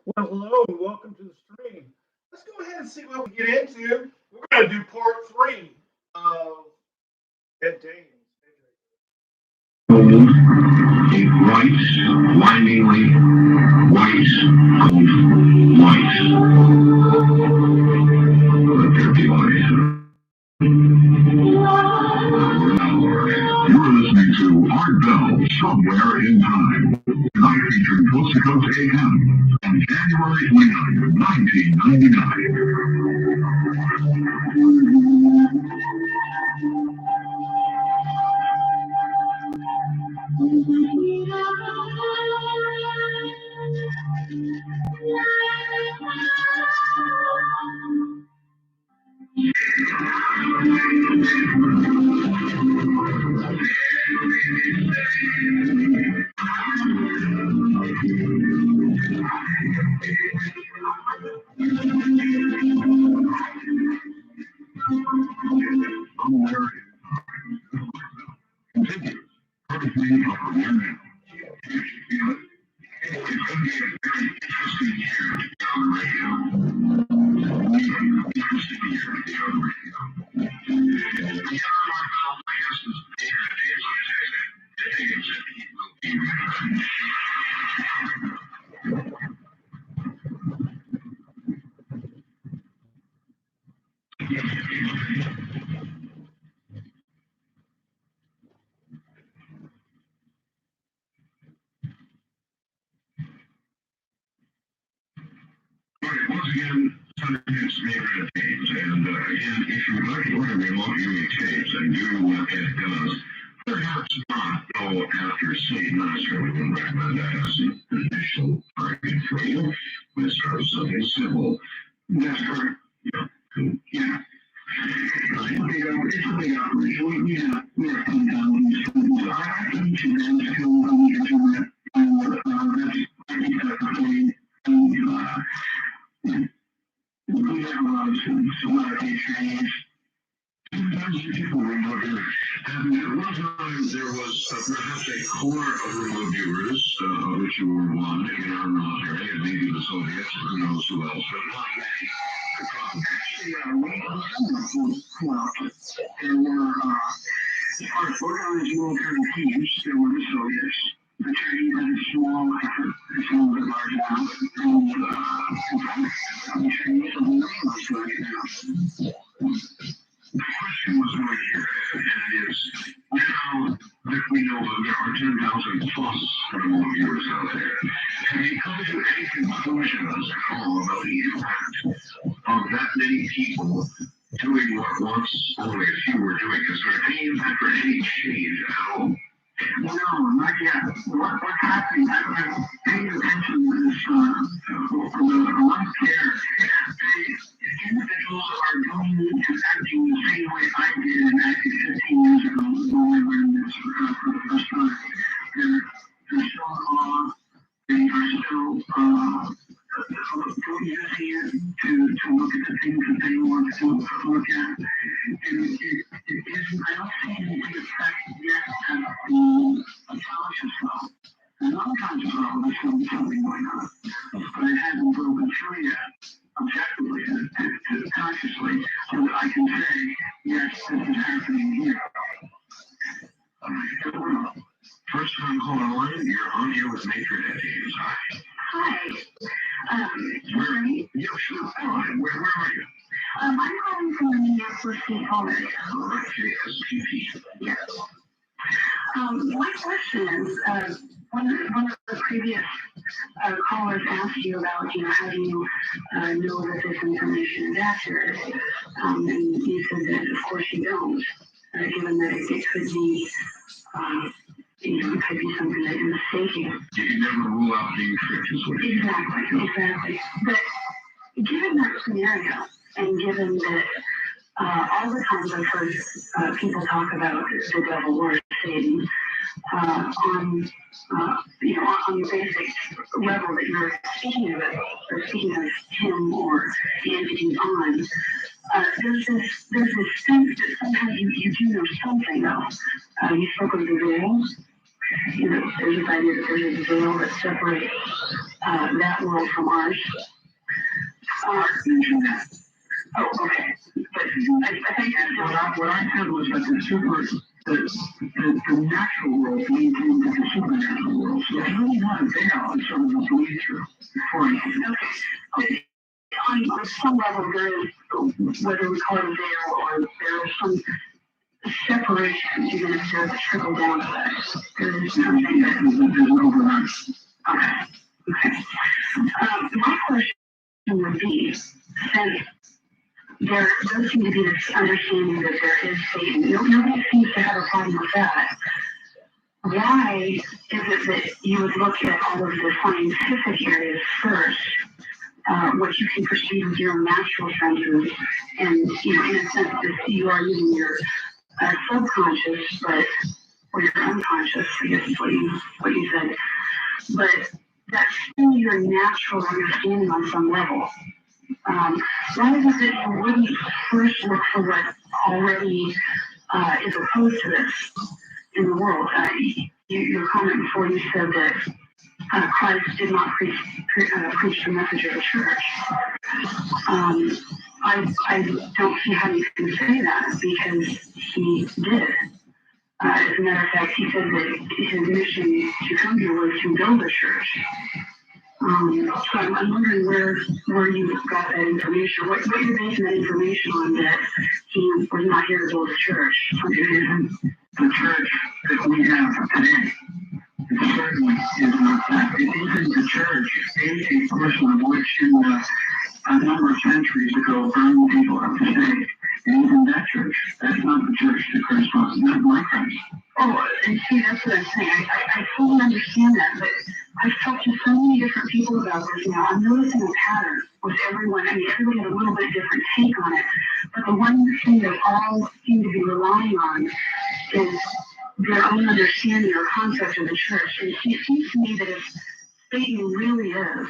Well, hello and welcome to the stream. Let's go ahead and see what we get into. We're going to do part three of Ed Dane's. Deep white, windingly white, cold, white. Let there be light. You're listening to Art Bell, Somewhere in Time. Tonight featuring Coast to Coast AM on January 29, 29. Once again, Sundance favorite tapes, and again, if you would like to order remote viewing tapes and do what it does, perhaps not go after St. Master. We would recommend that as an initial target for you. Let's start something simple. That's correct. Yeah. Yeah. It's a big operation. We have 10,000 students. I each event to internet, and I think that's okay. We have a lot of students, a lot of HAs. Sometimes people remote viewers. And at one time, there was perhaps a core of remote viewers, of which you were one in our military, and maybe the Soviets, who knows who else, but not many. Actually, well, there were, as far as organized military teams, there were the Soviets. The Chinese had a small effort, it's a little bit large now, and the Chinese have a little less right now. The question was right here, and it is, now that we know that there are 10,000 plus remote viewers out there, have you come to any conclusions at all about the impact of that many people doing what once only a few were doing? Is there any impact or any change at all? No, not yet. What's happening, I've been paying attention to this, for the ones here, individuals are doing and acting the same way I did and acted 15 years ago when we were in this, for the first time. They're still in awe, they are still, using it to look at the things that they want to look at. And it isn't, I don't see any big effect yet at the conscious level. The non-conscious level, there's still something going on, but it hasn't broken through yet, objectively, to consciously, so that I can say, yes, this is happening here. First time calling line, you're on here with Major Eddie. Hi. Where? Yeah, sure. Fine. Where are you? I'm calling from the Minneapolis State Hall area. Okay, SPP. Yes. My question is, one of the previous callers asked you about, how do you know that this information is accurate? And you said that, of course, you don't, given that it could be, it could be something that you're mistaking. You can never rule out being tricked, is what you Exactly. But given that scenario, and given that all the times I've heard people talk about the devil or Satan, on on the basic level that you're speaking of it, or speaking of him or the entity on, there's this sense that somehow you do know something though. You spoke of the veil. There's this idea that there's a veil that separates that world from ours. Mention that. Oh, okay. But I think What I said was that the natural world leads into the supernatural world. So it's really not a veil, it's sort of a bleed-through for you. okay. On some level, there is, whether we call it a veil or there is some separation, even if there's a trickle down effect. There is something that there's an overlap. Okay. My question would be, since there does seem to be this understanding that there is Satan, nobody seems to have a problem with that. Why is it that you would look at all of the scientific areas first, what you can perceive with your own natural senses, and in a sense, that you are using your subconscious, or your unconscious, I guess is what you said, but that's still your natural understanding on some level. Why is it that you wouldn't first look for what already is opposed to this in the world? Your comment before, you said that Christ did not preach the message of the church. I don't see how you can say that, because he did. As a matter of fact, he said that his mission to come here was to build a church. So I'm wondering where you got that information, what you're basing that information on, that he was not here to build a church. The church that we have today, it certainly is not that. It isn't the church, a person of which in a number of centuries ago burned people at the stake. It isn't that church. That's not the church that Christ was, not my Christ. Oh, and see, that's what I'm saying. I totally understand that, but I've talked to so many different people about this now. I'm noticing a pattern with everyone. I mean, everybody has a little bit different take on it, but the one thing that all seem to be relying on is their own understanding or concept of the church. And it seems to me that if Satan really is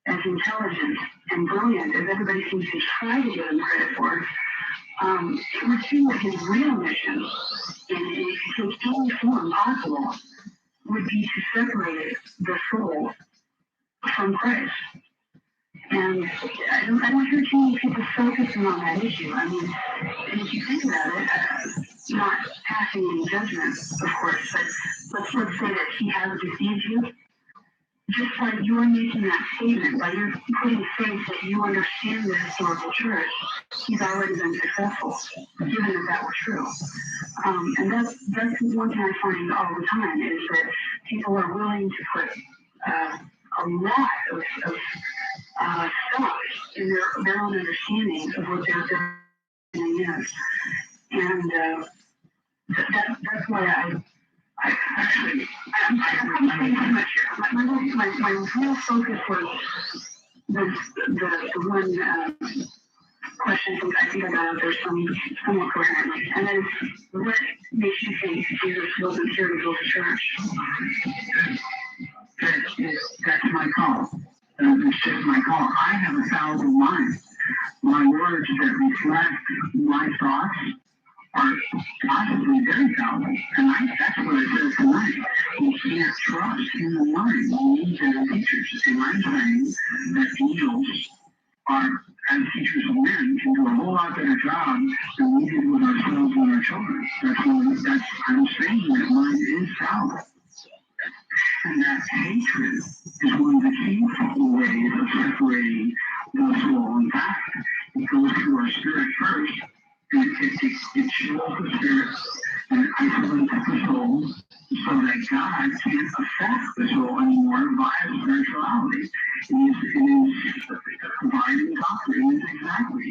as intelligent and brilliant as everybody seems to try to give him credit for, it would seem that his real mission, in any form possible, would be to separate the soul from Christ. And I don't hear too many people focusing on that issue. I mean, and if you think about it, not passing any judgment, of course, but let's say that he has deceived you. Just like you're making that statement, by you're putting faith that you understand the historical church, he's already been successful, given that were true. And that's one thing I find all the time, is that people are willing to put a lot of stock in their own understanding of what their thing is. And that's why I'm saying too much here. My real focus was the one question I think I got out there somewhat coherently, and then what makes you think Jesus wasn't here to build a church? That's my call. It's just my call. I have 1,000 minds. My words that reflect my thoughts are possibly very powerful. And that's what I said tonight. You can't trust human mind. You need better teachers. And I'm saying that angels are, as teachers of men, can do a whole lot better job than we did with ourselves and our children. I'm saying that mind is fallible. And that hatred is one of the key ways of separating the soul. In fact, it goes through our spirit first, and it chills the spirit and isolates the soul so that God can't affect the soul anymore via spirituality. It is providing comfort. It is exactly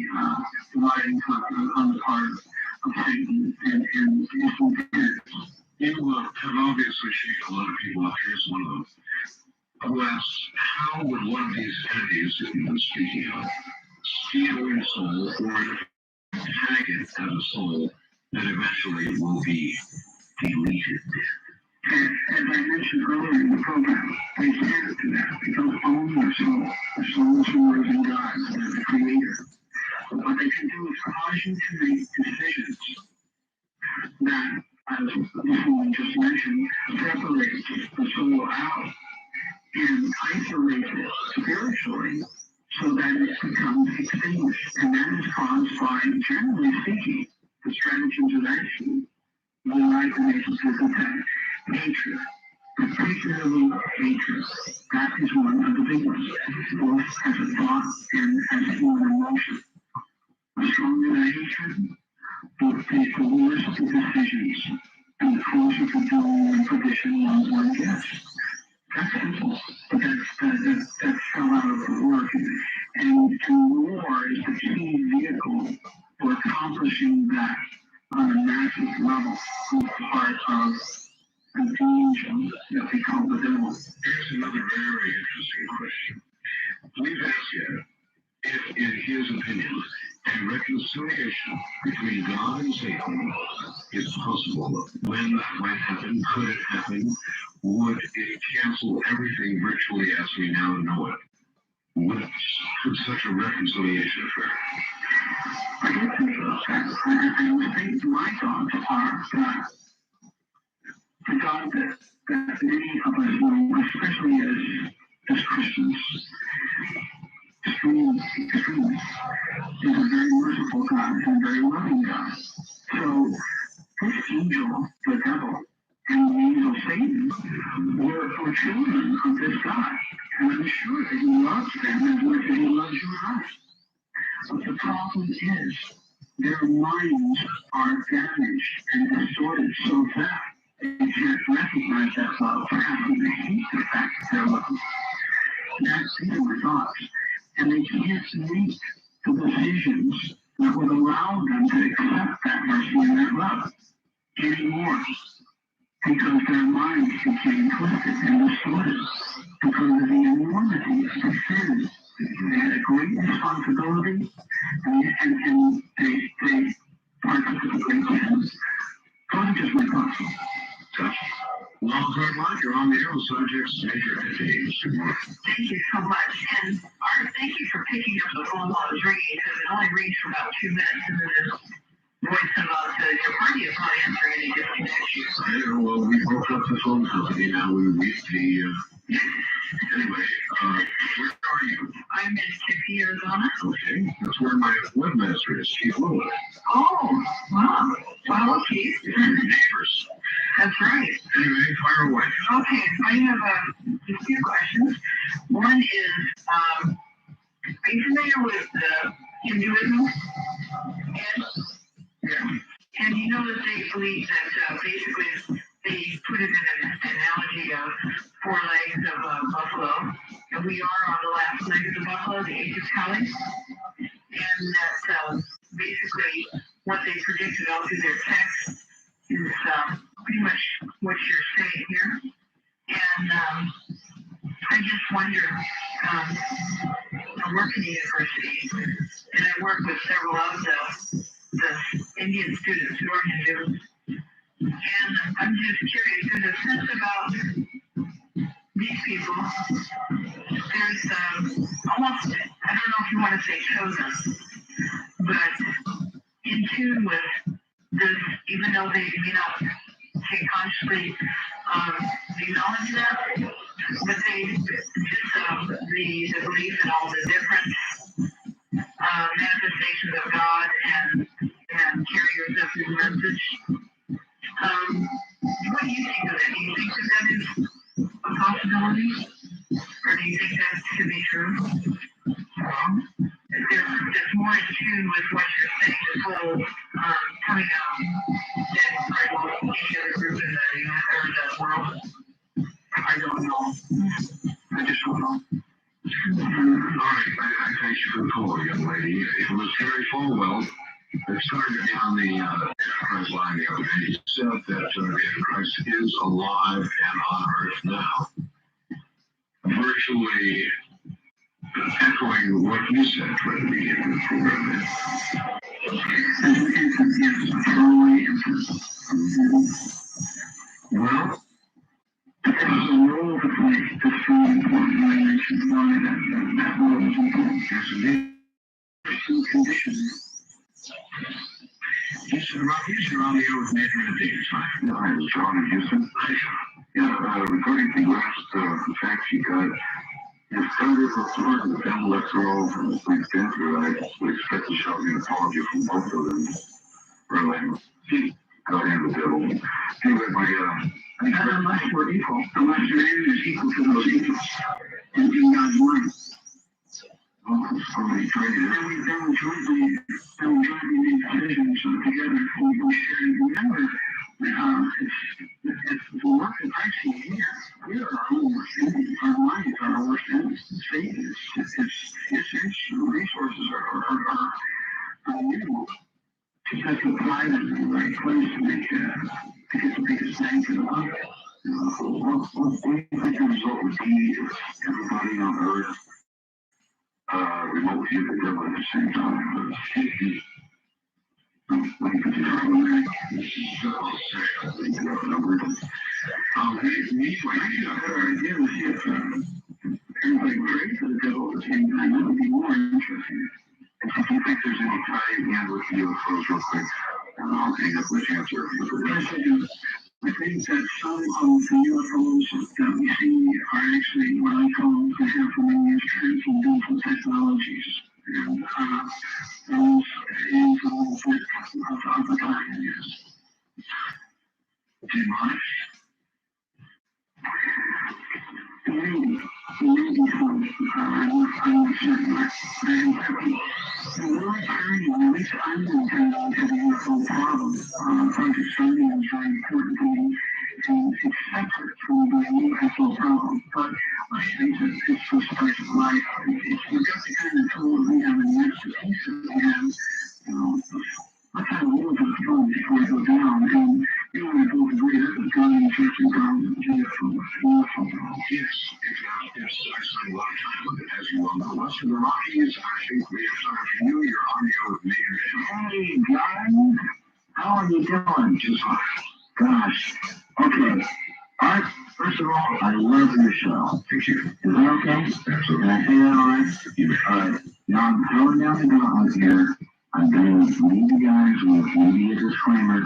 providing comfort on the part of Satan and his lieutenants. You have obviously shaped a lot of people up. Here's one of them, who asks, how would one of these entities that you've been speaking of steal your soul or tag it as a soul that eventually will be deleted? As I mentioned earlier in the program, they stand to that. They don't own their soul. Their soul is yours in God, the Creator. But what they can do is cause you to make decisions that, as this woman just mentioned, separates the soul out and isolates so that it becomes extinguished. And that is caused by, generally speaking, the stratagems of action, the right relationship attack, hatred, particularly hatred. That is one of the big ones, both as a thought and as a human emotion. The stronger the hatred, the worse the decisions, and the closer to doom and perdition one gets. That's simple, but that's how out of the work. And war is the key vehicle for accomplishing that on a massive level, part of the angel that we call the devil. Here's another very interesting question. We've asked yet if, in his opinion, a reconciliation between God and Satan is possible. When that might happen, could it happen? Would it cancel everything virtually as we now know it? Could such a reconciliation occur? I don't think so. I think my thoughts are that the God that many of us know, especially as Christians, extremely, is a very merciful God and a very loving God. So this angel, the devil, and the angel Satan were children of this God. And I'm sure that he loves them as much as he loves you and I. But the problem is their minds are damaged and distorted so that they can't recognize that love, perhaps they hate the fact that they're loved. That's their thoughts. And they can't make the decisions that would allow them to accept that mercy and that love anymore. Because their minds became twisted and distorted because of the enormity of the sin. They had a great responsibility and they partook of a great sin. Those are just my thoughts. Well, Carmine, you're on the air with Subjects Major Entities. Thank you so much. And Art, thank you for picking up the phone while I was ringing because it only rings for about 2 minutes and then this voice about your party is not answering and it disconnects you. Yeah, well, we broke up the phone company. Now we reached the... Anyway, where are you? I'm in Tempe, Arizona. Okay, that's where my webmaster is, Chief Lewis. Oh, wow. Well, okay. Neighbors. That's right. Anyway, fire away. Okay, I have a few questions. One is, are you familiar with Hinduism? Yeah. And you know that they believe that basically they put it in an analogy of 4 legs of a buffalo, and we are on the last leg of the buffalo, the Aegis Kali, and that basically what they predicted all through their text is pretty much what you're saying here. And I just wonder, I work in the university, and I work with several of the Indian students who are Hindu. And I'm just curious, in a sense about these people, there's almost, I don't know if you want to say chosen, but in tune with this, even though they may not say consciously acknowledge that, but they just the belief in all the different manifestations of God and carriers of his message. What do you think of it? Do you think that is a possibility? Or do you think that could be true? There's more in tune with what you're saying, this whole coming out than probably any other group in the world. I don't know. I just don't know. All right, I thank you for the call, young lady. It was Terry Falwell that started me on the Enterprise line the other day. He said that the Enterprise is alive and on Earth now. Virtually echoing what you said right at the beginning of the program. Well, there's a role to play that's really important. I mentioned why that role is important. yes, indeed. Two conditions. Houston Rockies, you're on the air with Major Entities. Hi, it's John in Houston. Hi, John. Yeah, regarding the last facts you got, it started for the Penn electoral from the Queen's Cancer, I would expect to shout an apology from both of them. Really, God and the devil. Anyway, I'm much more equal. I'm much more equal to those evils in God's mind. Somebody tried to. And we jointly made decisions together. We shared. Remember, it's the work that I see here. We are our own worst enemies. Our minds are our worst enemies. Satan its resources are minimal. Just have to apply them in the right place to make us bang for the buck. What do you think the result would be if everybody on Earth remote viewed the devil at the same time? What do you think idea was if everybody prayed for the devil at the same time, that would be more interesting. Do you think there's any tie-in with the UFOs real quick? I'll hang up with answer. Yes, I do. I think that some of the UFOs that we see are actually what I call the happening as transcendental technologies. And those is a little bit of a time, yes. Demonic? Maybe some. I'm not certain. I'm happy. We're turning, at least I'm going to turn on to the UFO problem. Project Sunday is very important to me, and it's separate from the UFO problem. But let's face it, it's just a part of life. You've got the kind of tools we have and the expertise that we have. Let's have a little bit of fun before we go down. And you and I both agree that the God and church and God UFO. Yes, I spent a lot of time with it, as you well know. What's in the Rockies? I think we have time for you. You're on the air with Major Dan. Hey, guys. How are you doing? Just fine. Gosh. Okay. Art, first of all, I love your show. Thank you. Is that okay? Absolutely. Can I say that all right? You All right. Now I'm throwing down the gauntlet here. I'm going to leave you guys with maybe a disclaimer.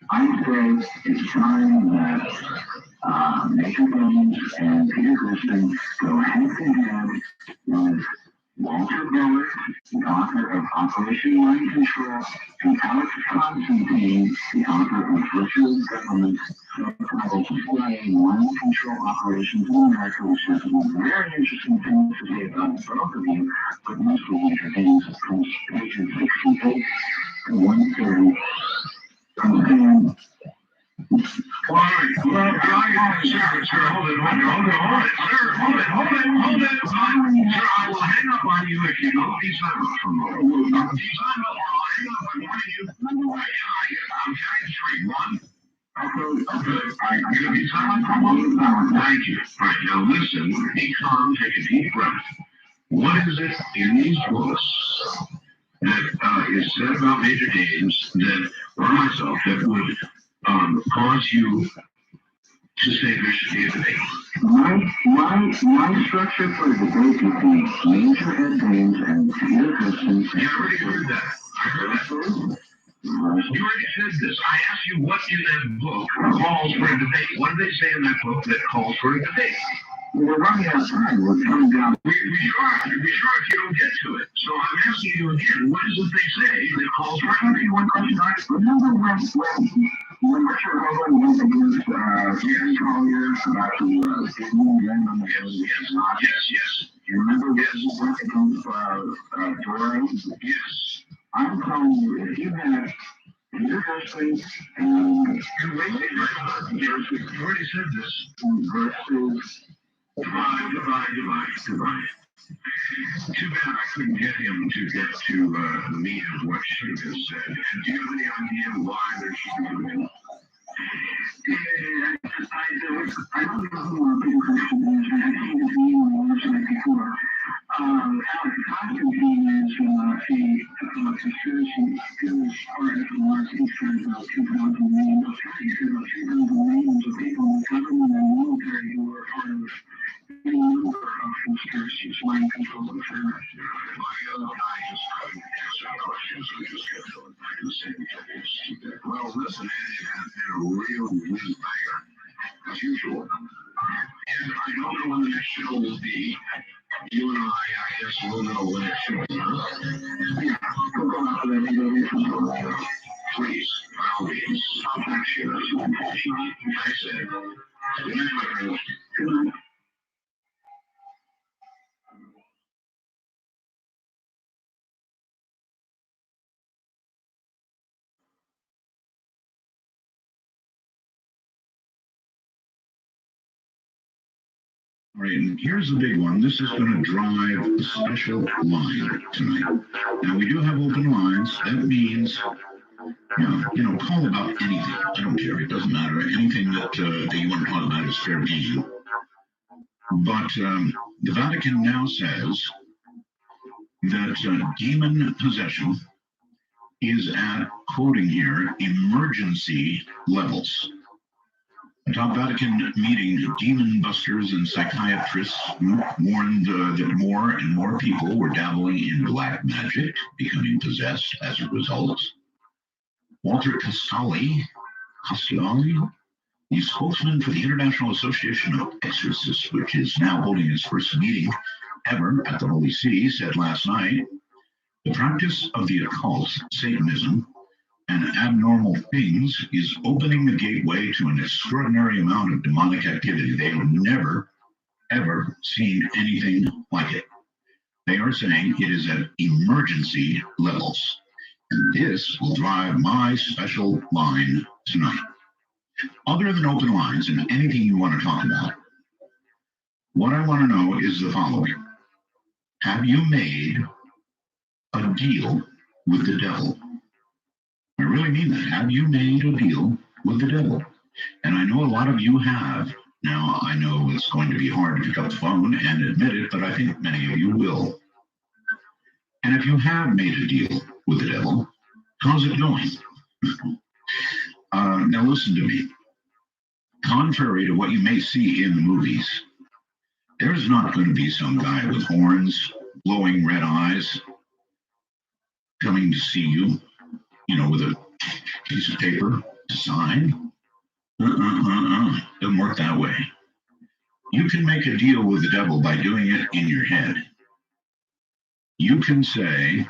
I say it's time that Major Bones and Peter Griston go head to head with Walter Bower, the author of Operation Mind Control, and Alex Constantine, the author of Virtual Government, so-called CIA Mind Control Operations in America, which has some very interesting things to say about both of you, but mostly Major Bones from pages 68 to 130. I'm saying, All right. Well, sir, hold it. Sir, I will hang up on you if you don't be silent for a moment. I'll hang up on you. I'm counting 3. 1. Okay. I'm going to be silent for a moment. Thank you. All right, now listen, be calm, take a deep breath. What is it in these books that is said about Major Gaines that, or myself, that would cause you to say there should be a debate? My structure for the debate would be Major Ed Gaines and Peter Griston. Yeah, I already heard that. I heard that. You already said this. I asked you what in that book calls for a debate. What do they say in that book that calls for a debate? We're running out of time. We're coming down. We sure if you don't get to it. So I'm asking you again, what is it they say that calls for a debate? One question. Remember when Richard Hogan went against Gary Collier about the Disney gun on the Yes. You remember when he went against Dora? Yes. I'm telling you, if you had Peter Griston and You already said this. versus Goodbye. Too bad I couldn't get him to get to the meat of what she has said. Do you have any idea why there should be a debate? I don't know who Peter Griston is. I've seen his name on the website before. Alex Constantine is a conspiracy theorist partner from Mark Eastern about 2,000 names. He said about 2,000 names of people in the government and military who were part of any number of conspiracies, mind control, etc. I just couldn't answer questions. We just kept going back to the same thing. Well, listen, it has been a real banger, as usual. And I don't know when the next show will be. You and I guess we'll know when it should be, huh? Yeah, we'll go out with everybody from the later. Please, by all means. I'll text you if you want to text me. I said, good night, my friend. Good night. All right, and here's the big one. This is going to drive a special line tonight. Now, we do have open lines. That means, call about anything. I don't care. It doesn't matter. Anything that you want to talk about is fair game. But the Vatican now says that demon possession is at, quoting here, emergency levels. A top Vatican meeting, demon busters and psychiatrists warned that more and more people were dabbling in black magic, becoming possessed as a result. Walter Casali, the spokesman for the International Association of Exorcists, which is now holding its first meeting ever at the Holy See, said last night, the practice of the occult, Satanism, and abnormal things is opening the gateway to an extraordinary amount of demonic activity. They have never, ever seen anything like it. They are saying it is at emergency levels. And this will drive my special line tonight. Other than open lines and anything you want to talk about, what I want to know is the following. Have you made a deal with the devil? I really mean that. Have you made a deal with the devil? And I know a lot of you have. Now, I know it's going to be hard to pick up the phone and admit it, but I think many of you will. And if you have made a deal with the devil, how's it going? Now, listen to me. Contrary to what you may see in the movies, there's not going to be some guy with horns, glowing red eyes, coming to see you, with a piece of paper to sign. Doesn't work that way. You can make a deal with the devil by doing it in your head. You can say,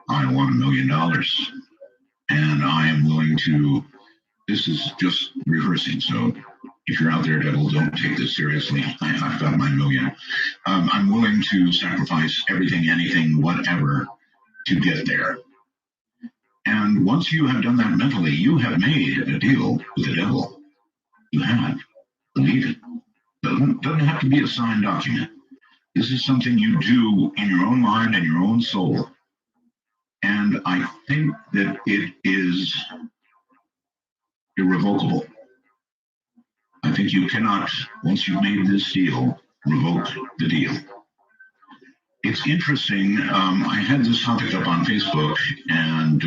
I want $1 million, and I am willing to, this is just rehearsing, so if you're out there, devil, don't take this seriously. I've got my million. I'm willing to sacrifice everything, anything, whatever to get there. And once you have done that mentally, you have made a deal with the devil. You have. Believe it. Doesn't have to be a signed document. This is something you do in your own mind and your own soul. And I think that it is irrevocable. I think you cannot, once you've made this deal, revoke the deal. It's interesting. I had this topic up on Facebook, and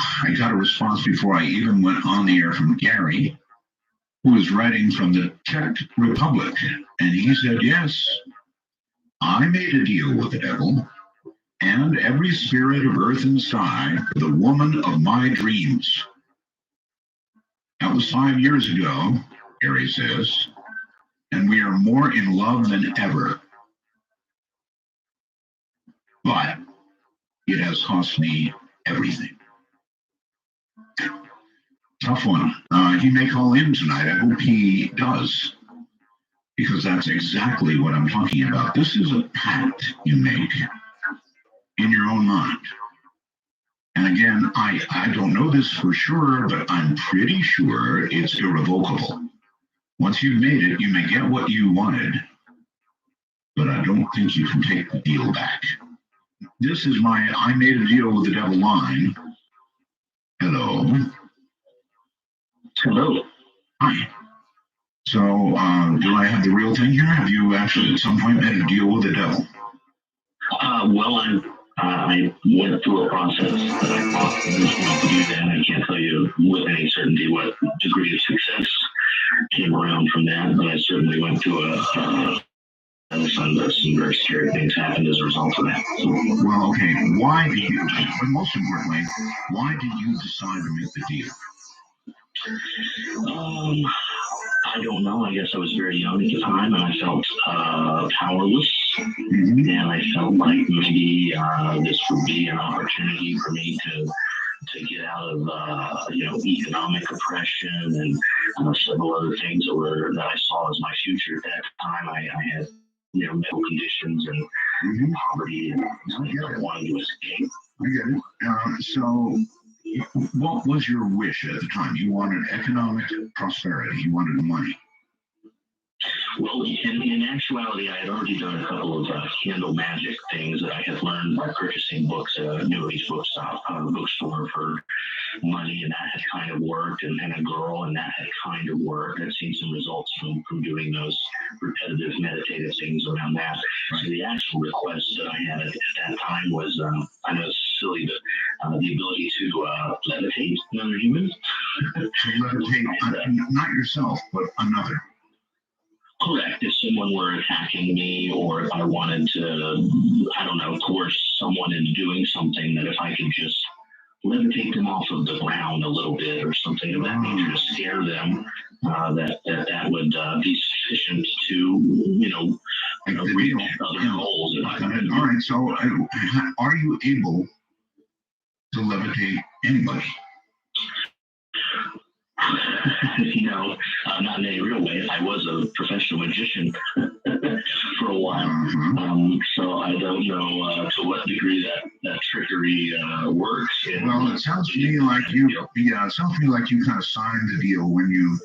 I got a response before I even went on the air from Gary, who was writing from the Czech Republic. And he said, yes, I made a deal with the devil and every spirit of earth and sky for the woman of my dreams. That was 5 years ago, Gary says, and we are more in love than ever. But it has cost me everything. Tough one. He may call in tonight. I hope he does, because that's exactly what I'm talking about. This is a pact you make in your own mind. And again, I don't know this for sure, but I'm pretty sure it's irrevocable. Once you've made it, you may get what you wanted, but I don't think you can take the deal back. This is my I made a deal with the devil line. Hello. Hello. Hi. So, do I have the real thing here? Have you actually at some point made a deal with the devil? Well, I went through a process that I thought was going to do that. I can't tell you with any certainty what degree of success came around from that, but I certainly went to some very scary things happened as a result of that. So, well, okay. Why did you, but most importantly, why did you decide to make the deal? I don't know. I guess I was very young at the time, and I felt powerless, Mhm. and I felt like maybe this would be an opportunity for me to get out of economic oppression and several other things that I saw as my future at that time. I had medical conditions and Mhm. poverty, and I wanted to escape. I get it. So, what was your wish at the time? You wanted economic prosperity. You wanted money. Well, in actuality, I had already done a couple of candle magic things that I had learned by purchasing books at a New Age bookstore for money, and that had kind of worked, and a girl, and that had kind of worked. I'd seen some results from doing those repetitive meditative things around that. So the actual request that I had at that time was, I know it's silly, but the ability to levitate another human. To levitate, not yourself, but another. Correct. If someone were attacking me, or if I wanted to, I don't know, coerce someone into doing something, that if I could just levitate them off of the ground a little bit or something of that nature to scare them, that would be sufficient to, reach other goals. All right. So, are you able to levitate anybody? Not in any real way. I was a professional magician for a while, so I don't know to what degree that trickery works. Well, it sounds to me like you. Yeah, it sounds to me like you kind of signed the deal when you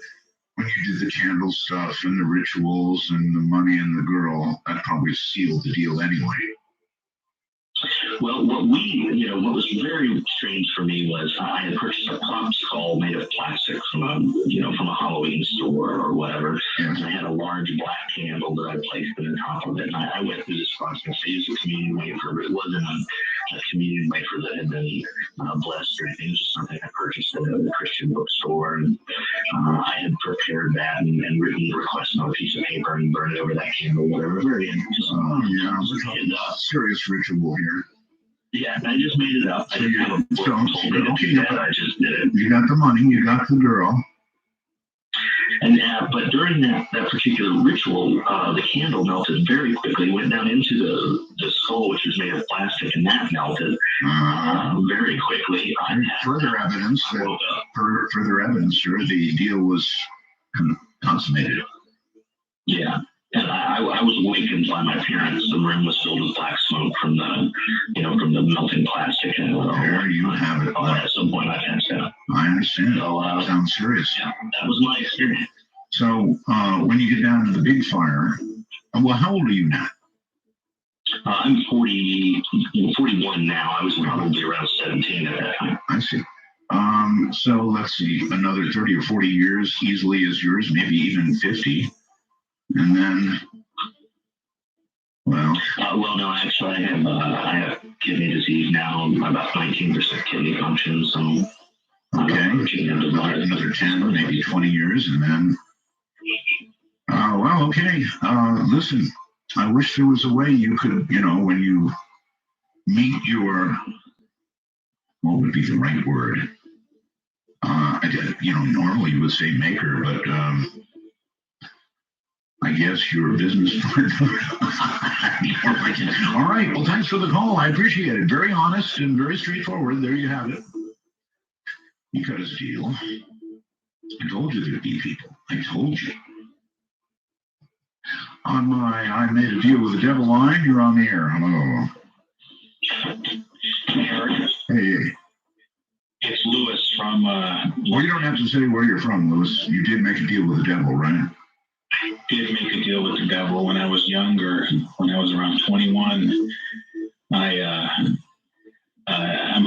did the candle stuff and the rituals and the money and the girl. That probably sealed the deal anyway. Well, what was very strange for me was I had purchased a prop skull made of plastic from a Halloween store or whatever, Yes. and I had a large black candle that I placed on top of it, and I went through this process. I used a communion wafer, but it wasn't a communion wafer that had been blessed or anything. It was just something I purchased at a Christian bookstore, and I had prepared that and written the request on a piece of paper and burned it over that candle, whatever. Very interesting. We're talking serious ritual here. Yeah, I just made it up. I didn't have a book. I just did it. You got the money, you got the girl. And but during that particular ritual, the candle melted very quickly, went down into the skull, which was made of plastic, and that melted very quickly. Further evidence, sir, the deal was consummated. Yeah. And I was awakened by my parents. The room was filled with black smoke from the melting plastic. And there you have it. At some point, I passed out. I understand. So, sounds serious. Yeah, that was my experience. So, when you get down to the big fire, well, how old are you now? I'm 41 now. I was probably around 17 at that time. I see. So let's see, another 30 or 40 years easily is yours, maybe even 50. And then, well, no, actually, I have kidney disease now. I'm about 19% kidney function, so okay, another 10, maybe 20 years, and then, well, okay. Listen, I wish there was a way you could, when you meet your, what would be the right word? Normally you would say maker, but I guess your business partner. All right. Well, thanks for the call. I appreciate it. Very honest and very straightforward. There you have it. You cut his deal. I told you there'd be people. I told you. On my I made a deal with the devil line, you're on the air. Hello. Hey. It's Lewis from... well, you don't have to say where you're from, Lewis. You did make a deal with the devil, right? I did make a deal with the devil when I was younger. When I was around 21, I'm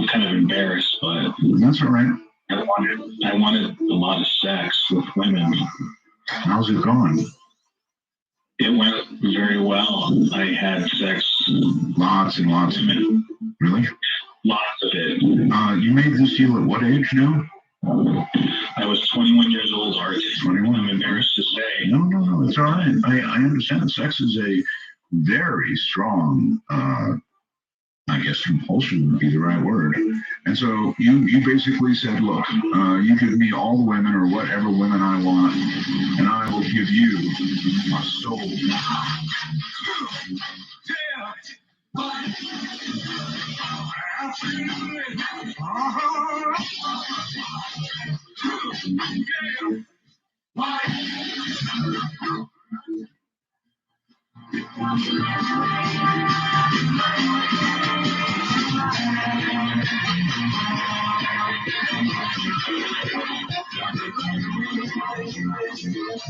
kind of embarrassed, but... That's all right. I wanted a lot of sex with women. How's it going? It went very well. I had sex. Lots and lots of it. Really? Lots of it. You made this deal at what age now? I was 21 years old, Art. 21. I'm embarrassed to say. No, it's all right. I understand. Sex is a very strong I guess compulsion would be the right word. And so you basically said, look, you give me all the women or whatever women I want, and I will give you my soul.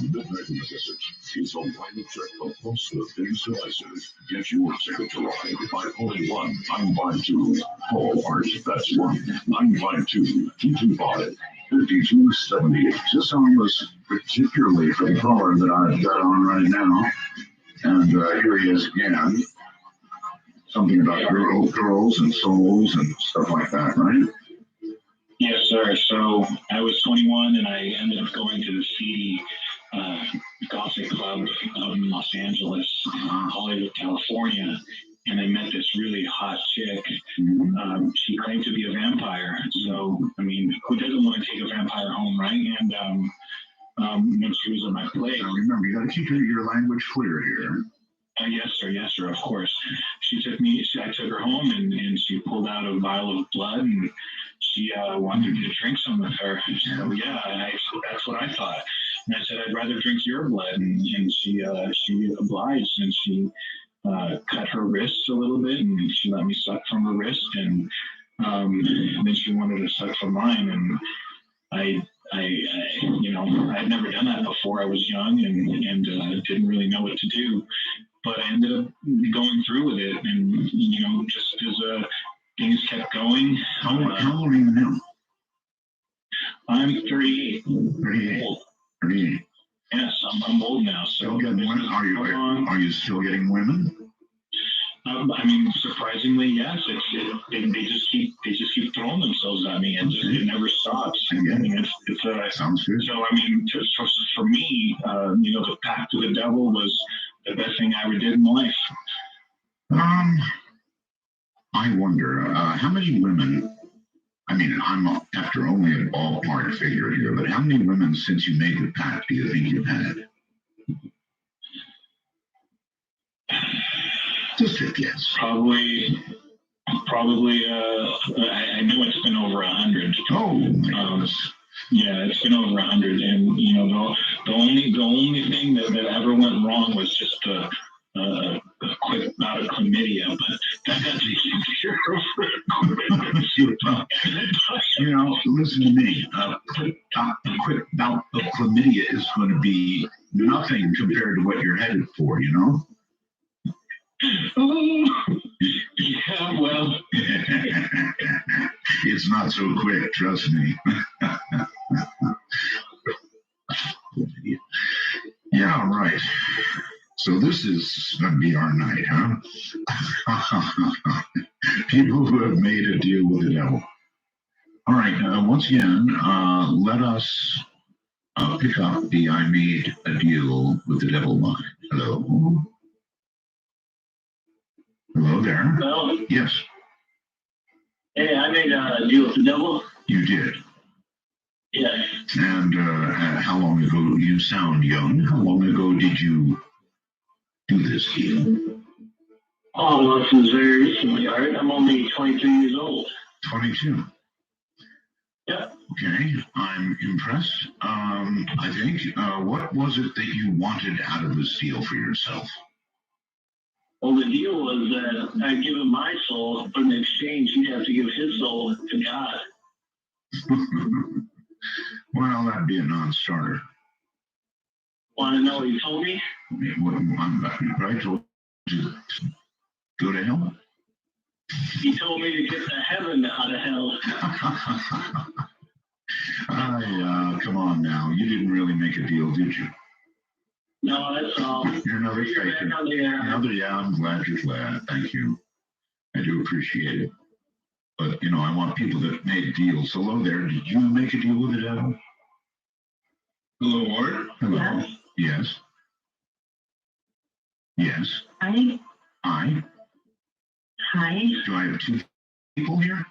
Midnight in the Desert is a lineup check of most of the biggest devices. Get your ticket to ride by calling 1-952. Call Art, that's 1-952-225-5278. This song was particularly for the caller that I've got on right now. And here he is again. Something about girls and souls and stuff like that, right? Yes, sir. So I was 21 and I ended up going to the seedy Gothic club out in Los Angeles, Hollywood, California. And I met this really hot chick. She claimed to be a vampire. So, I mean, who doesn't want to take a vampire home, right? And when she was in my place. Now remember, you got to keep your language clear here. Yes, sir, of course. I took her home and she pulled out a vial of blood and she wanted me to drink some with her. So that's what I thought. And I said, I'd rather drink your blood. And she obliged and she cut her wrists a little bit and she let me suck from her wrist. And then she wanted to suck from mine. And I I'd never done that before. I was young and didn't really know what to do. But I ended up going through with it, and just as things kept going. How old are you now? I'm 38. 38. Old. 38. Yes, I'm old now. So Are you still getting women? I mean, surprisingly, yes. They just keep throwing themselves at me, and it never stops. Yeah. I mean, Sounds good. So I mean, for me, the path to the devil was the best thing I ever did in life. I wonder how many women. I mean, I'm after only a ballpark figure here, but how many women since you made the pact do you think you've had? Just a guess. Probably. I know it's been over 100. Oh my goodness. Yeah, it's been over 100, and the only thing that ever went wrong was just a quick bout of chlamydia, but that got taken care of. Listen to me. A quick bout of chlamydia is going to be nothing compared to what you're headed for. Yeah, well. It's not so quick, trust me. Yeah, right. So this is going to be our night, huh? People who have made a deal with the devil. All right, once again, let us pick up the I made a deal with the devil line. Hello? Hello there. Hello? Yes. Hey, I made a deal with the devil. You did. Yes. And how long ago? You sound young. How long ago did you do this deal? Oh, well, this is very recently. All right, I'm only 23 years old. 22. Yeah. Okay, I'm impressed. I think. What was it that you wanted out of this deal for yourself? Well, the deal was that I'd give him my soul, but in exchange, he'd have to give his soul to God. Well, that'd be a non-starter. Want to know what he told me? I told you to go to hell. He told me to get to heaven out of hell. Come on now. You didn't really make a deal, did you? No, that's all. You're another faker. I'm glad you're glad. Thank you. I do appreciate it. But, I want people that made deals. Hello there. Did you make a deal with the devil? Hello, Art. Hello. Yes. Yes. I I. Hi. Do I have two people here?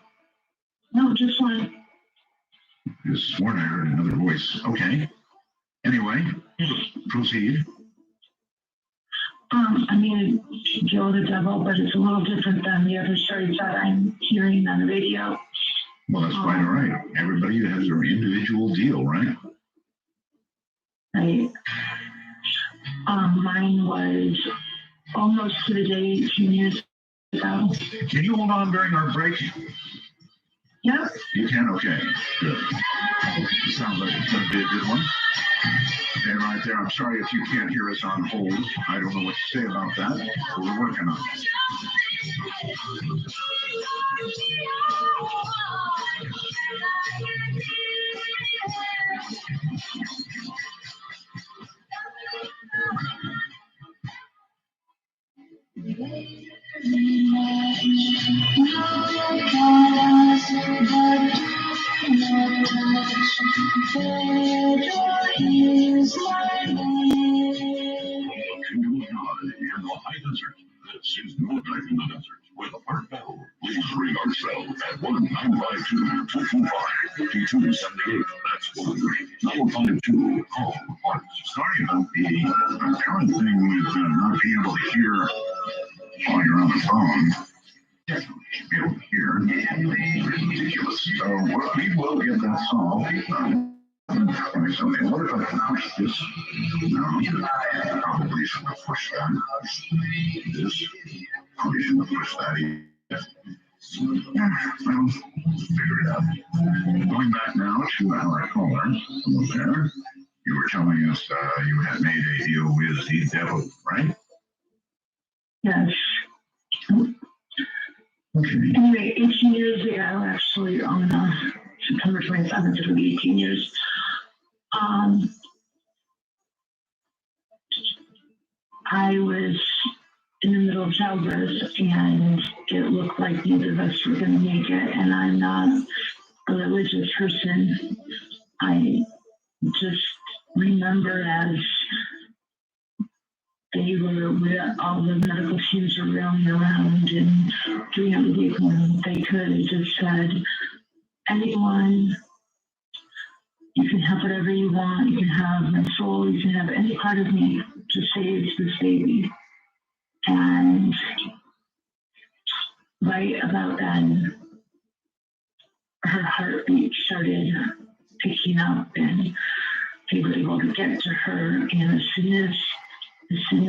No, just one. I could have sworn I heard another voice. Okay. Anyway, proceed. I mean, Joe the Devil, but it's a little different than the other stories that I'm hearing on the radio. Well, that's quite all right. Everybody has their individual deal, right? Right. Mine was almost to the day 18 years ago. Can you hold on during our break? Yep. You can? Okay. Good. Sounds like it's going to be a good one. And right there, I'm sorry if you can't hear us on hold. I don't know what to say about that, but we're working on it. Welcome to God in the high desert. This is No Life in the Desert with Art Bell. Please ring our cell at 1-952-225-5278. That's 1-952. Call Art. Sorry about the apparent thing with not being able to hear while you're on the phone. Definitely should be able to hear. Ridiculous. So we will get that solved. Something. What if I push this? No, probably shouldn't have pushed that. This probably shouldn't have pushed that either. Well, figure it out. Going back now to our caller, hello there. You were telling us you had made a deal with the devil, right? Yes. Okay. Anyway, 18 years ago, actually, on September 27th, it'll be 18 years. I was in the middle of childbirth, and it looked like neither of us were going to make it. And I'm not a religious person. I just remember as they were with all the medical teams were rounding around and doing everything they could. It just said, anyone, you can have whatever you want. You can have my soul. You can have any part of me to save this baby. And right about then, her heartbeat started picking up, and they were able to get to her. And as soon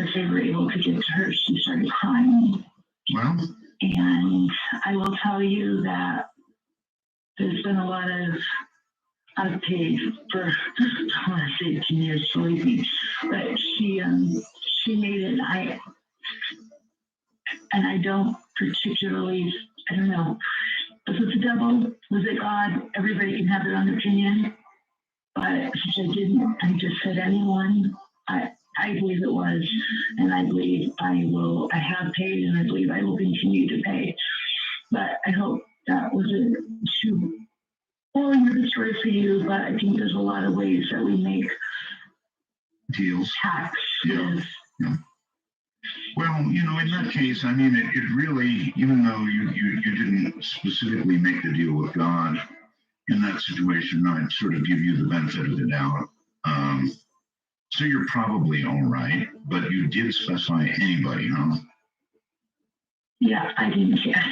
as they were able to get to her, she started crying. Well, And I will tell you that there's been a lot of, I've paid for, I want to say 18 years, believe me, but she made it. I don't particularly, I don't know, was it the devil? Was it God? Everybody can have their own opinion. But since I didn't, I just said anyone. I believe it was, and I believe I have paid, and I believe I will continue to pay. But I hope that wasn't too boring of a story for you, but I think there's a lot of ways that we make deals. tax. Yeah. Yeah. Well, in that case, I mean, it really, even though you didn't specifically make the deal with God, in that situation, I'd sort of give you the benefit of the doubt. So you're probably all right, but you did specify anybody, huh? Yeah, I didn't care.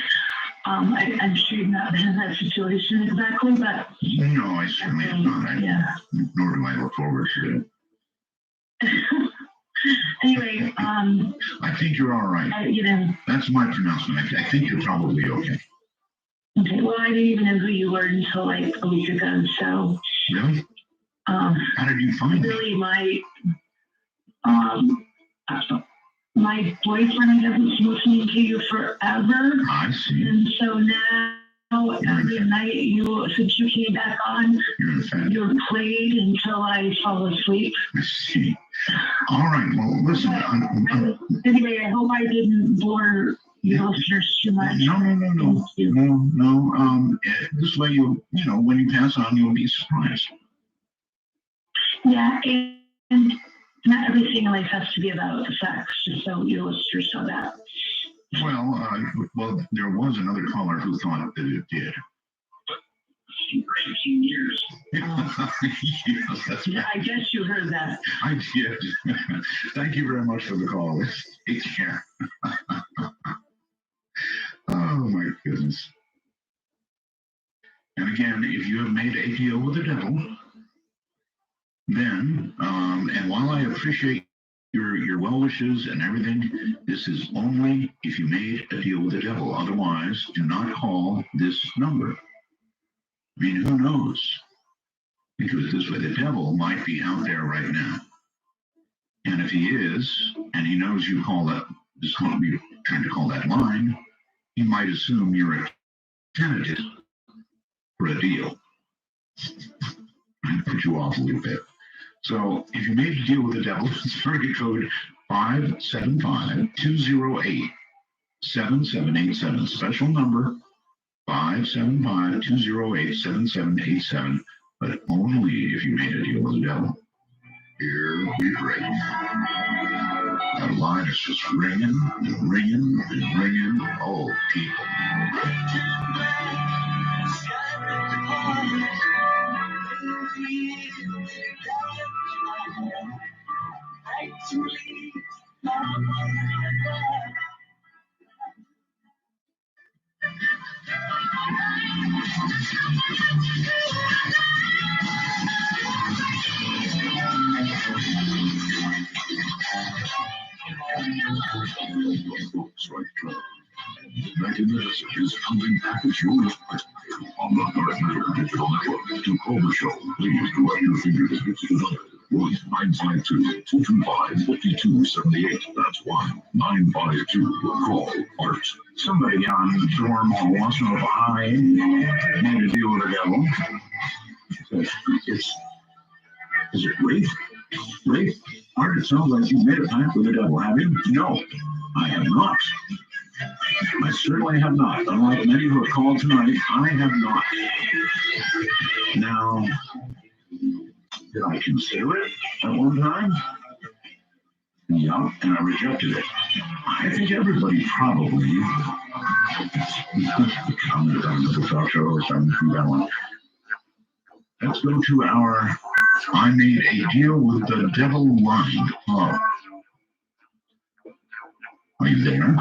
I'm sure you've not been in that situation exactly, but No, I certainly have not. Yeah. Nor do I look forward to it. Anyway, I think you're all right. That's my pronouncement. I think you're probably okay. Okay, well, I didn't even know who you were until like a week ago, so. Really? How did you find me? Really, my boyfriend has been listening to you forever. I see. And so now, every night, since you came back on, you're played until I fall asleep. I see. All right, well, listen. Anyway, I hope I didn't bore your listeners too much. No. This way, when you pass on, you'll be surprised. Yeah, and not everything in life has to be about sex, just so your listeners know that. Well, there was another caller who thought that it did. For 15 years. Yes, that's right. I guess you heard that. I did. Thank you very much for the call. Take care. Oh my goodness. And again, if you have made a deal with the devil, then, and while I appreciate your well wishes and everything, this is only if you made a deal with the devil. Otherwise, do not call this number. I mean, who knows? Think of it this way, the devil might be out there right now. And if he is, and he knows you call that, is going to be trying to call that line, he might assume you're a candidate for a deal. I put you off a little bit. So if you made a deal with the devil, it's area code 575-208-7787. Special number 575-208-7787. But only if you made a deal with the devil. Here we break. That line is just ringing and ringing and ringing. Oh, people. United Messages coming back at you on the North Metro Digital Network. To call the show, please direct your fingertips to the number 1-952-225-5278. That's 1-952-CALL ART. Somebody on Dorm wants to know if I made a deal with the devil. Is it Rafe? Rafe? Art, it sounds like you made a pact with the devil, have you? No, I have not. I certainly have not. Unlike many who have called tonight, I have not. Now, did I consider it at one time? Yeah, and I rejected it. I think everybody probably commented on the talk show or something from that one. Let's go to our I made a deal with the devil line. Oh. Are you there?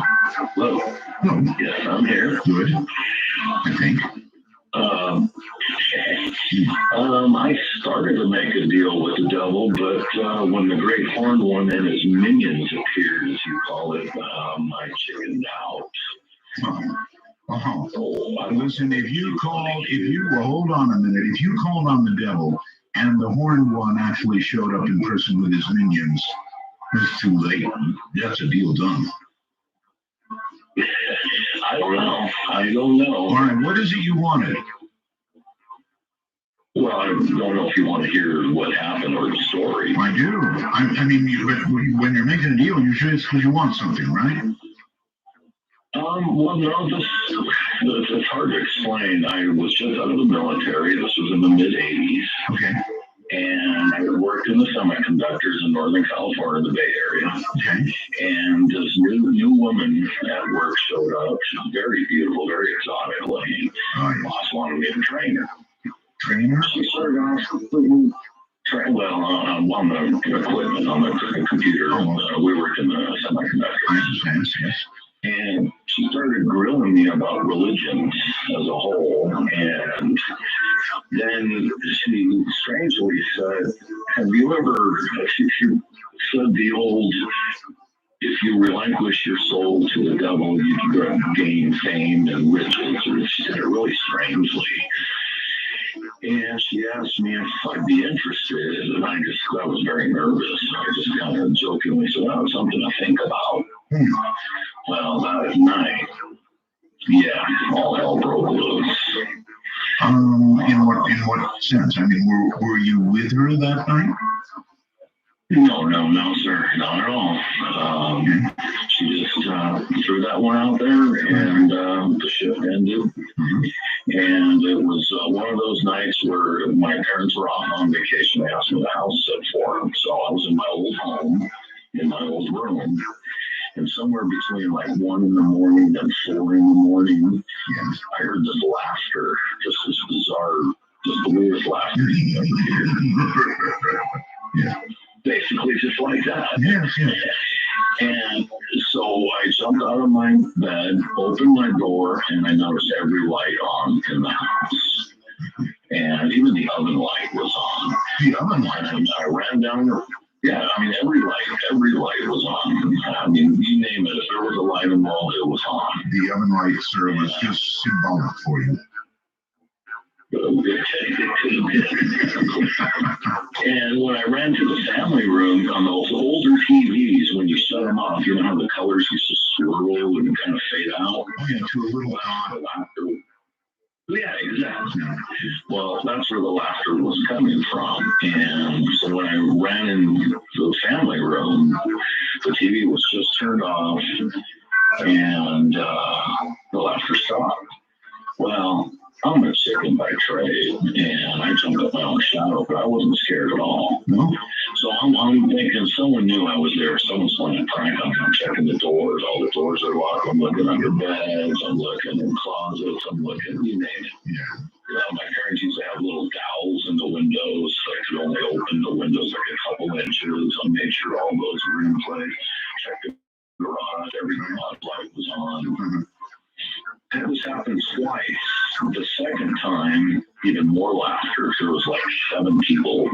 Hello. No. Yes, I'm here. Good. I think. I started to make a deal with the devil, but when the Great Horned One and his minions appeared, as you call it, I chickened out. Listen, well, hold on a minute. If you called on the devil and the Horned One actually showed up in person with his minions, it's too late. That's a deal done. I don't know. All right, what is it you wanted? Well, I don't know if you want to hear what happened or the story. I do. I mean, when you're making a deal, usually it's because you want something, right? Well, no, it's hard to explain. I was just out of the military. This was in the mid-'80s. Okay. And I worked in the semiconductors in Northern California, the Bay Area. Okay. And this new woman at work showed up. She was very beautiful, very exotic looking. Oh, yeah. Boss wanted me to train her. Trainer? She started off on the equipment, on the computer. We worked in the semiconductors. I understand, yes. And she started grilling me about religion as a whole. And then she strangely said, have you ever, she said the old, if you relinquish your soul to the devil, you gain fame and riches. She said it really strangely. And she asked me if I'd be interested, and I was very nervous. I just kind of jokingly said, oh, something to think about. Well, that night, yeah, all hell broke loose. In what sense? I mean, were you with her that night? No, sir, not at all. She just threw that one out there, and the shift ended. And it was one of those nights where my parents were off on vacation. They asked me the house set for them, so I was in my old home, in my old room. And somewhere between like 1 in the morning and 4 in the morning. Yes. I heard this laughter, just this bizarre, just the weirdest laughter you've ever heard. Yeah. Basically, just like that. Yes, yes. And so I jumped out of my bed, opened my door, and I noticed every light on in the house. And even the oven light was on. The oven light. And I ran down. Yeah, I mean, every light was on. I mean, you name it. If there was a light involved, it was on. The oven light, sir, was just symbolic for you. And when I ran to the family room on those older TVs, when you shut them off, you know how the colors used to swirl and kind of fade out? Oh, yeah, to a little dot. Yeah, exactly. Well, that's where the laughter was coming from. And so when I ran into the family room, the TV was just turned off and the laughter stopped. Well, I'm a chicken by trade, and I jumped up my own shadow, but I wasn't scared at all. No? So I'm thinking someone knew I was there. Someone's playing a prank on me. I'm checking the doors. All the doors are locked. I'm looking under beds. I'm looking in closets. I'm looking, you name it. Yeah. My parents used to have little dowels in the windows. So I could only open the windows like a couple inches. I made sure all those were in place. Checked the garage. Every light was on. Mm-hmm. And this happened twice. The second time, even more laughter. There was like 7 people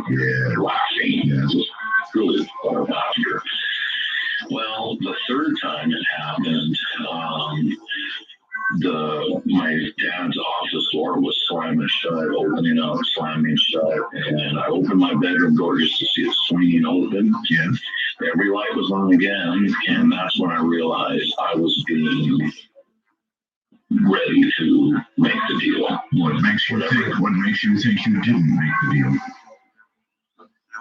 laughing. Yes. It was really a lot of laughter. Well, the third time it happened, my dad's office door was slamming shut, opening up, slamming shut, and I opened my bedroom door just to see it swinging open. Yes. Every light was on again, and that's when I realized I was being ready to make the deal. What makes you think you didn't make the deal?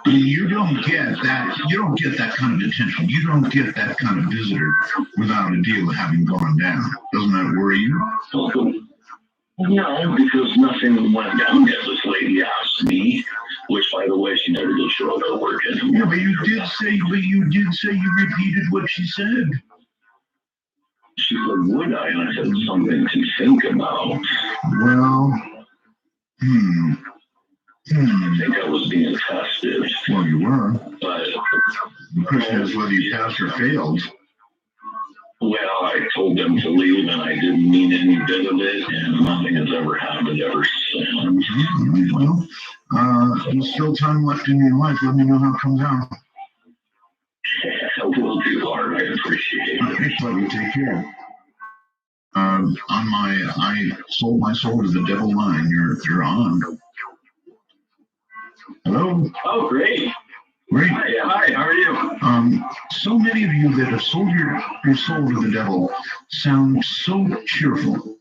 You don't get that kind of attention. You don't get that kind of visitor without a deal having gone down. Doesn't that worry you? No, because nothing went down yet. This lady asked me, which by the way, she never did show up at work anymore. Yeah, but you did say you repeated what she said. She said, would I? And I said, something to think about. Well, I think I was being tested. Well, you were. But the question is whether you passed or failed. Well, I told them to leave, and I didn't mean any bit of it, and nothing has ever happened ever since. Well, there's still time left in your life. Let me know how it comes out. Will do, Art. I appreciate it. Thanks, love you. Take care. I sold my soul to the devil line. You're on. Hello. Oh, great. Great. Hi, how are you? So many of you that have sold your soul to the devil sound so cheerful.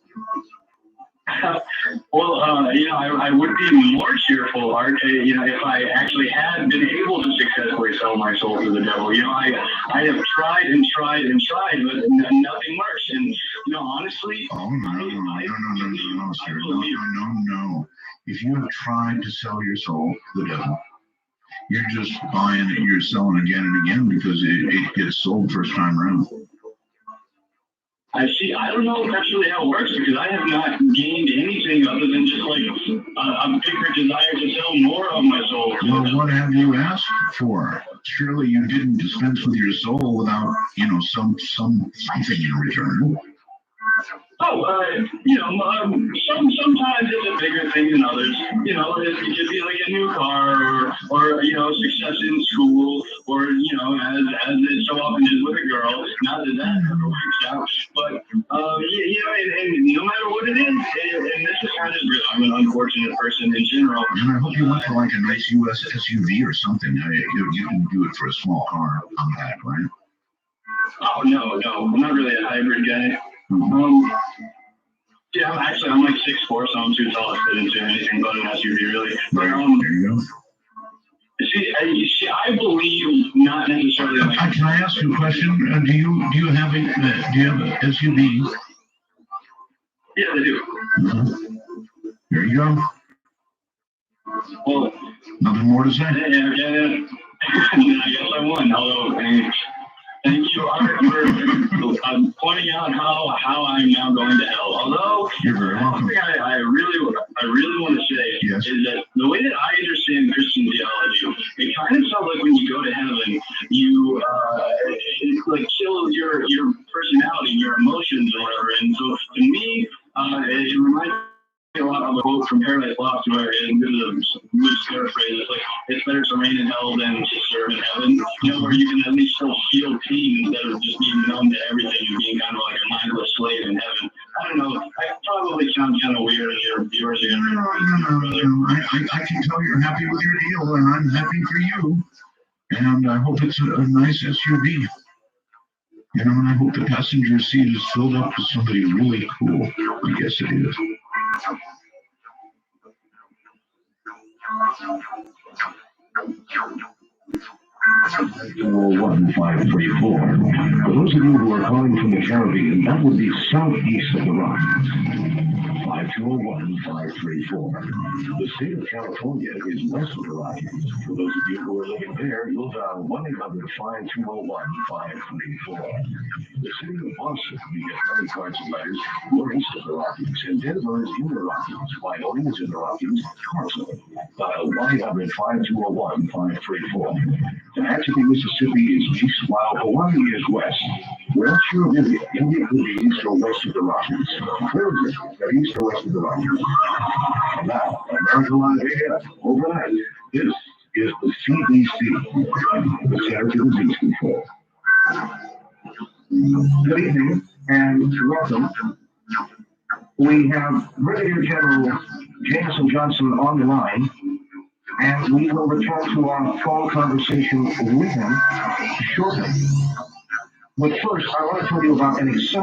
Well, I would be more cheerful, Art, if I actually had been able to successfully sell my soul to the devil. I have tried and tried and tried, but nothing works. And, honestly... Oh, no, sir. No. If you have tried to sell your soul to the devil, you're just buying it, you're selling again and again because it gets sold first time around. I see. I don't know if that's really how it works because I have not gained anything other than just like a bigger desire to sell more of my soul. Well, what have you asked for? Surely you didn't dispense with your soul without, something in return. Sometimes it's a bigger thing than others. It could be like a new car or success in school or, as it so often is with a girl. Not that that ever works out, but, and no matter what it is, and this is kind of real. I'm an unfortunate person in general. And I hope you went for like a nice US SUV or something. You didn't do it for a small car on that, right? Oh, no. I'm not really a hybrid guy. Yeah, I'm like 6'4", so I'm too tall to fit into anything but an SUV, really. But, there you go. See, I believe not necessarily. Can I ask you a question? Do you have a SUV? Yeah, they do. Mm-hmm. There you go. Well, nothing more to say. Yeah. I guess I won. Although Thank you, Art, for pointing out how I'm now going to hell. Although, You're very welcome. something I really want to say Yes. is that the way that I understand Christian theology, it kind of sounds like when you go to heaven, you it like kills your personality, your emotions, or whatever. And so, to me, it reminds me a lot of a quote from Paradise Lost, where in the loose paraphrase, it's like it's better to reign in hell than to serve in heaven. You know, where you can at least still feel pain instead of just being numb to everything and being kind of like a mindless slave in heaven. I don't know. I probably sound kind of weird, and your viewers are gonna. No. I can tell you're happy with your deal, and I'm happy for you. And I hope it's a nice SUV. You know, and I hope the passenger seat is filled up with somebody really cool. I guess it is. For those of you who are calling from the Caribbean, that would be southeast of the Rockies. 521-534. The state of California is west of the Rockies. For those of you who are living there, you'll dial 1-800-5201-534. The city of Boston, we get many cards and letters. We're east of the Rockies, and Denver is in the Rockies. Wyoming is in the Rockies. Carson, dial 1-800-521-534. Tehachapi, Mississippi is east, while Hawaii is west. We're not sure of India. India could be east or west of the Rockies. Where is it? They're east or west of the Rockies. And now, America Live AM, overnight, this is the CDC, the Center for Disease Control. Good evening and welcome. We have Brigadier General Jameson Johnson on the line, and we will return to our phone conversation with him shortly. But first, I want to tell you about an exciting